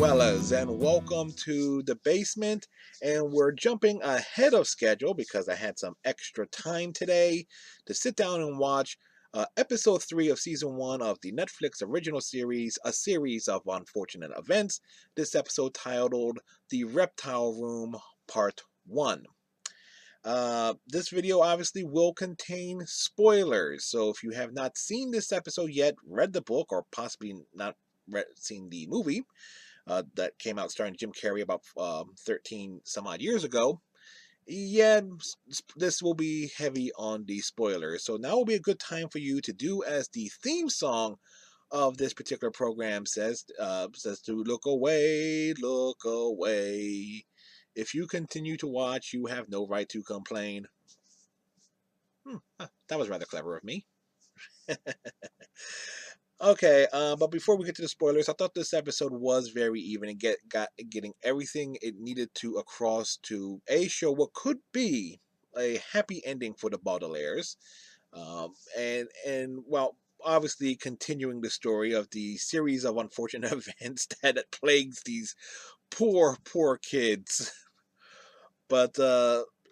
dwellers, and welcome to the basement. And we're jumping ahead of schedule because I had some extra time today to sit down and watch episode 3 of season 1 of the Netflix original series, A Series of Unfortunate Events. This episode titled The Reptile Room Part 1. This video obviously will contain spoilers, so if you have not seen this episode yet, read the book, or possibly not seen the movie, that came out starring Jim Carrey about 13 some odd years ago, yeah, this will be heavy on the spoilers. So now will be a good time for you to do as the theme song of this particular program says, says to look away, look away. If you continue to watch, you have no right to complain. That was rather clever of me. Okay, but before we get to the spoilers, I thought this episode was very even and getting everything it needed to across to show what could be a happy ending for the Baudelaires, and well, obviously continuing the story of the series of unfortunate events that plagues these poor kids. But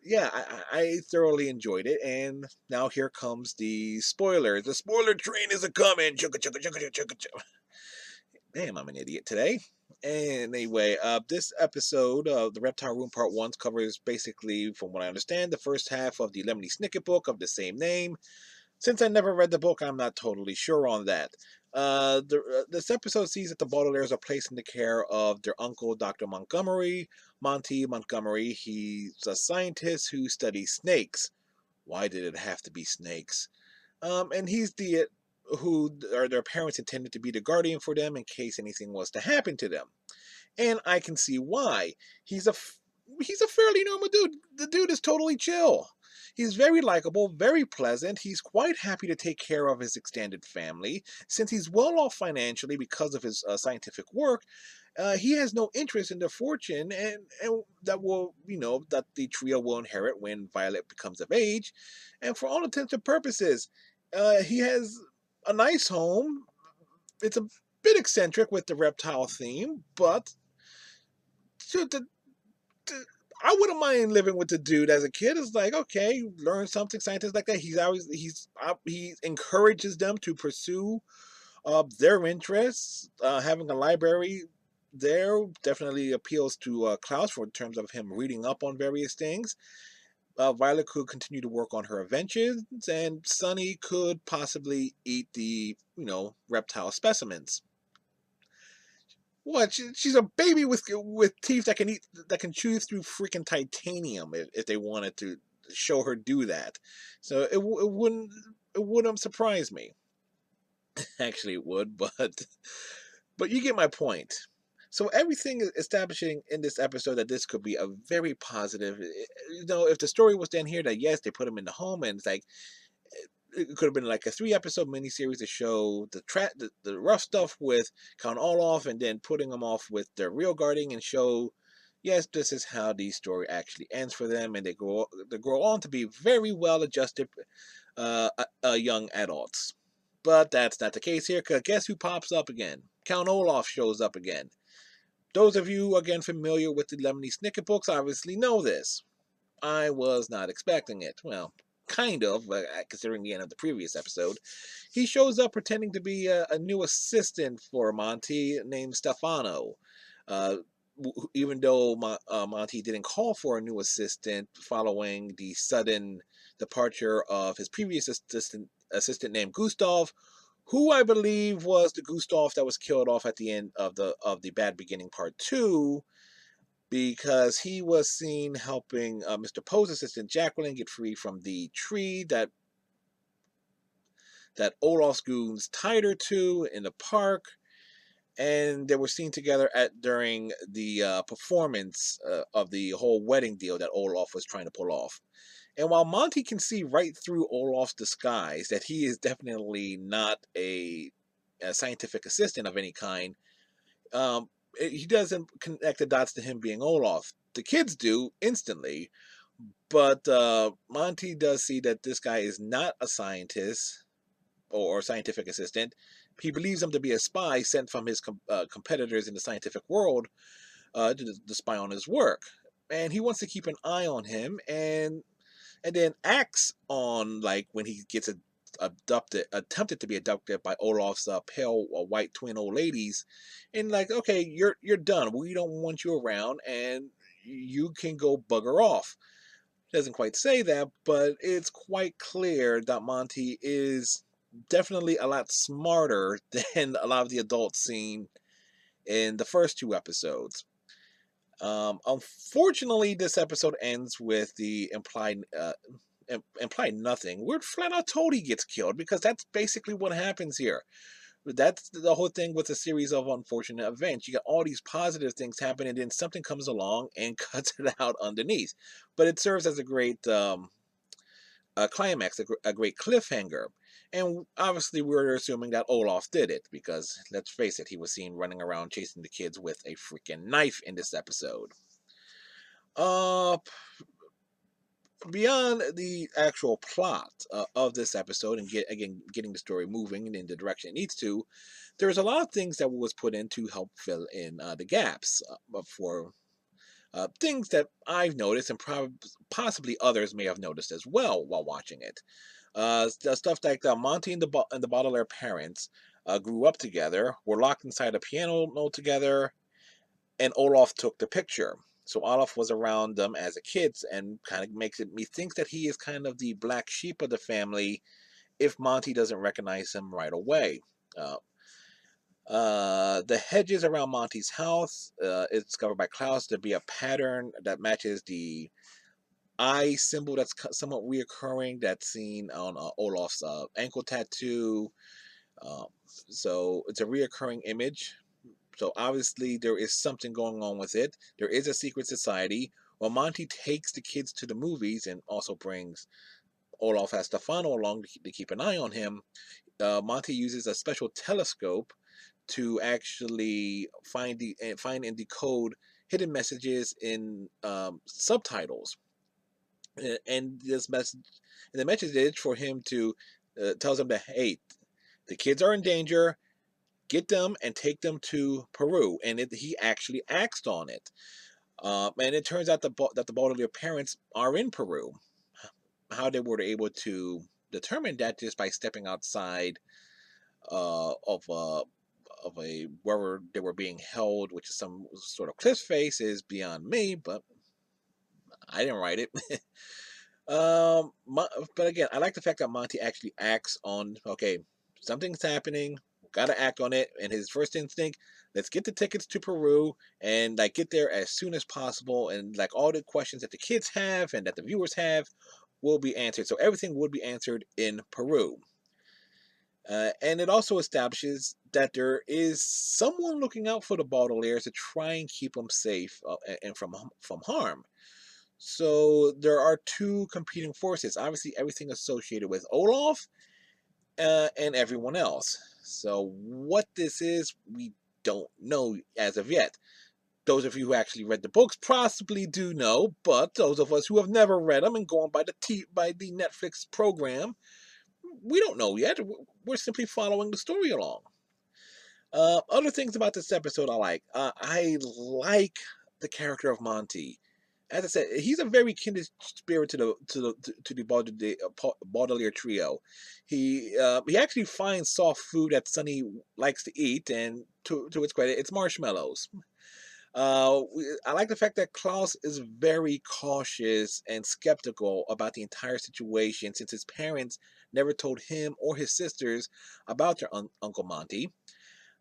yeah, I thoroughly enjoyed it, and now here comes the spoiler. The spoiler train is a coming. Chugga chugga chugga chugga chugga. Damn, I'm an idiot today. Anyway, this episode of the Reptile Room Part 1 covers basically, from what I understand, the first half of the Lemony Snicket book of the same name. Since I never read the book, I'm not totally sure on that. This episode sees that the Baudelaires are placed in the care of their uncle, Dr. Monty Montgomery. He's a scientist who studies snakes. Why did it have to be snakes? And he's the who are their parents intended to be the guardian for them in case anything was to happen to them. And I can see why. He's a fairly normal dude. The dude is totally chill. He's very likable, very pleasant. He's quite happy to take care of his extended family. Since he's well off financially because of his scientific work, he has no interest in their fortune, and that will, that the trio will inherit when Violet becomes of age. And for all intents and purposes, he has a nice home. It's a bit eccentric with the reptile theme, but to the I wouldn't mind living with the dude as a kid. It's like, okay, learn something, scientists like that. He encourages them to pursue their interests. Having a library there definitely appeals to Klaus for in terms of him reading up on various things. Violet could continue to work on her adventures, and Sunny could possibly eat the reptile specimens. What? She's a baby with teeth that can chew through freaking titanium if they wanted to show her do that. So it wouldn't surprise me. Actually, it would, but you get my point. So everything is establishing in this episode that this could be a very positive. If the story was done here, that yes, they put him in the home, and it's like it could have been like a 3-episode miniseries to show the rough stuff with Count Olaf, and then putting them off with their real guarding and show, yes, this is how the story actually ends for them, and they grow on to be very well adjusted young adults. But that's not the case here, because guess who pops up again? Count Olaf shows up again. Those of you, again, familiar with the Lemony Snicket books obviously know this. I was not expecting it. Well, kind of, considering the end of the previous episode. He shows up pretending to be a new assistant for Monty named Stefano. Even though Monty didn't call for a new assistant following the sudden departure of his previous assistant named Gustav, who I believe was the Gustav that was killed off at the end of the Bad Beginning Part 2, because he was seen helping Mr. Poe's assistant Jacqueline get free from the tree that Olaf's goons tied her to in the park, and they were seen together during the performance of the whole wedding deal that Olaf was trying to pull off. And while Monty can see right through Olaf's disguise that he is definitely not a scientific assistant of any kind, he doesn't connect the dots to him being Olaf. The kids do instantly, but Monty does see that this guy is not a scientist or scientific assistant, he believes him to be a spy sent from his competitors in the scientific world to spy on his work. And he wants to keep an eye on him, and then acts on, like, when he gets attempted to be abducted by Olaf's pale white twin old ladies, and like, okay, you're done. We don't want you around, and you can go bugger off. He doesn't quite say that, but it's quite clear that Monty is definitely a lot smarter than a lot of the adults seen in the first two episodes. Unfortunately, this episode ends with the implied nothing. We're flat out told he gets killed, because that's basically what happens here. That's the whole thing with a series of unfortunate events. You got all these positive things happen, and then something comes along and cuts it out underneath. But it serves as a great climax, a great cliffhanger. And obviously, we're assuming that Olaf did it, because let's face it, he was seen running around chasing the kids with a freaking knife in this episode. Uh, Beyond the actual plot of this episode, and getting the story moving in the direction it needs to, there's a lot of things that was put in to help fill in the gaps for things that I've noticed, and possibly others may have noticed as well while watching it. Stuff like Monty and the Baudelaire parents grew up together, were locked inside a piano note together, and Olaf took the picture. So Olaf was around them as a kid, and kind of makes me think that he is kind of the black sheep of the family if Monty doesn't recognize him right away. Uh, the hedges around Monty's house is discovered by Klaus to be a pattern that matches the eye symbol that's somewhat reoccurring, that's seen on Olaf's ankle tattoo. So it's a reoccurring image. So obviously there is something going on with it. There is a secret society. While Monty takes the kids to the movies and also brings Olaf as Stefano along to keep an eye on him, Monty uses a special telescope to actually find and decode hidden messages in subtitles. And this message, and the message is for him to tells him that, hey, the kids are in danger. Get them and take them to Peru, and he actually acts on it. And it turns out that the Baudelaire parents are in Peru. How they were able to determine that just by stepping outside of a wherever they were being held, which is some sort of cliff face, is beyond me. But I didn't write it. But again, I like the fact that Monty actually acts on, okay, something's happening, gotta act on it, and his first instinct, let's get the tickets to Peru and like get there as soon as possible, and like all the questions that the kids have and that the viewers have will be answered. So everything would be answered in Peru. And it also establishes that there is someone looking out for the Baudelaires to try and keep them safe and from harm. So there are two competing forces. Obviously, everything associated with Olaf and everyone else. So what this is, we don't know as of yet. Those of you who actually read the books possibly do know, but those of us who have never read them and gone by the Netflix program, we don't know yet. We're simply following the story along. Other things about this episode I like. I like the character of Monty. As I said, he's a very kindred spirit to the Baudelaire trio. He actually finds soft food that Sunny likes to eat, and to its credit, it's marshmallows. I like the fact that Klaus is very cautious and skeptical about the entire situation, since his parents never told him or his sisters about their Uncle Monty.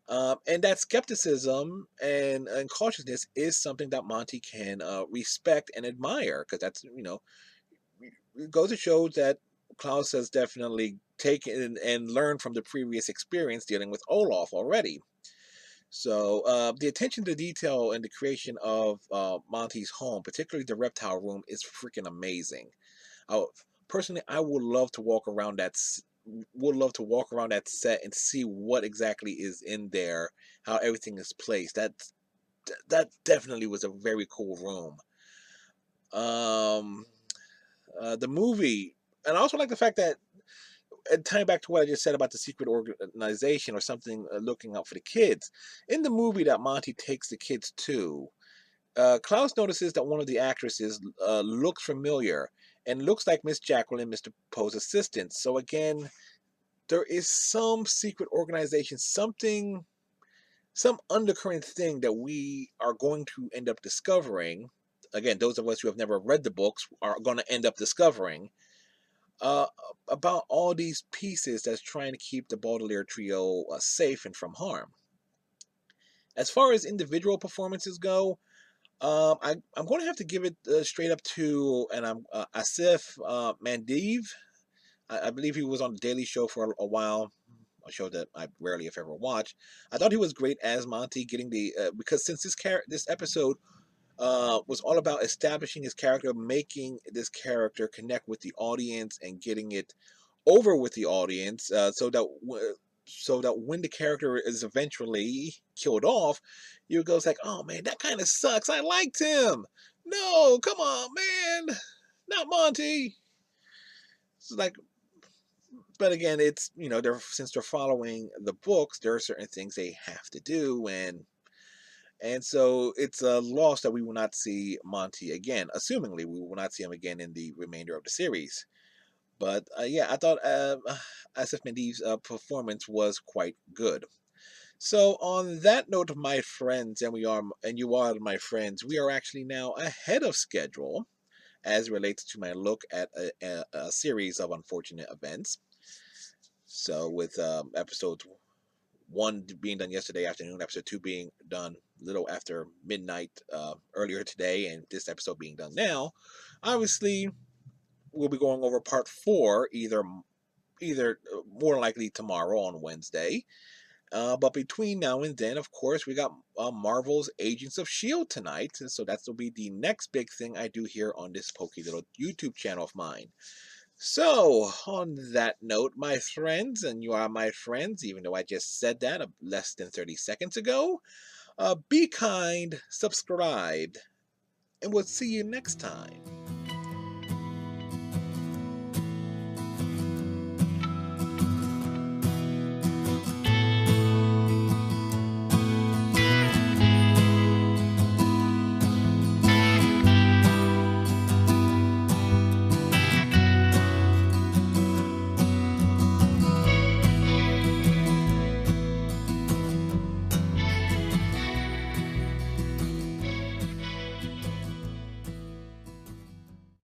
And that skepticism and cautiousness is something that Monty can respect and admire, because that's, it goes to show that Klaus has definitely taken and learned from the previous experience dealing with Olaf already. So the attention to detail and the creation of Monty's home, particularly the reptile room, is freaking amazing. I, Personally, I would love to walk around that set and see what exactly is in there, how everything is placed. That definitely was a very cool room. The movie, and I also like the fact that and tying back to what I just said about the secret organization or something looking out for the kids, in the movie that Monty takes the kids to, Klaus notices that one of the actresses looks familiar and looks like Miss Jacqueline, Mr. Poe's assistant. So again, there is some secret organization, something, some undercurrent thing that we are going to end up discovering. Again, those of us who have never read the books are going to end up discovering uh, about all these pieces that's trying to keep the Baudelaire trio safe and from harm. As far as individual performances go, I'm going to have to give it straight up to and I'm Asif Mandev. I believe he was on the Daily Show for a while, a show that I rarely, if ever, watch. I thought he was great as Monty, getting the because since this episode was all about establishing his character, making this character connect with the audience, and getting it over with the audience, so that when the character is eventually killed off, you goes like, "Oh man, that kind of sucks. I liked him. No, come on, man, not Monty." It's like, but again, it's they're since they're following the books, there are certain things they have to do, and so it's a loss that we will not see Monty again. Assumingly, we will not see him again in the remainder of the series. But yeah, I thought Asif Mandiv's performance was quite good. So on that note, my friends, and you are my friends, we are actually now ahead of schedule as it relates to my look at a series of unfortunate events. So with episodes one being done yesterday afternoon, episode two being done a little after midnight earlier today, and this episode being done now, obviously we'll be going over part four either more likely tomorrow on Wednesday. But between now and then, of course, we got Marvel's Agents of S.H.I.E.L.D. tonight. So that will be the next big thing I do here on this pokey little YouTube channel of mine. So, on that note, my friends, and you are my friends, even though I just said that less than 30 seconds ago, be kind, subscribe, and we'll see you next time.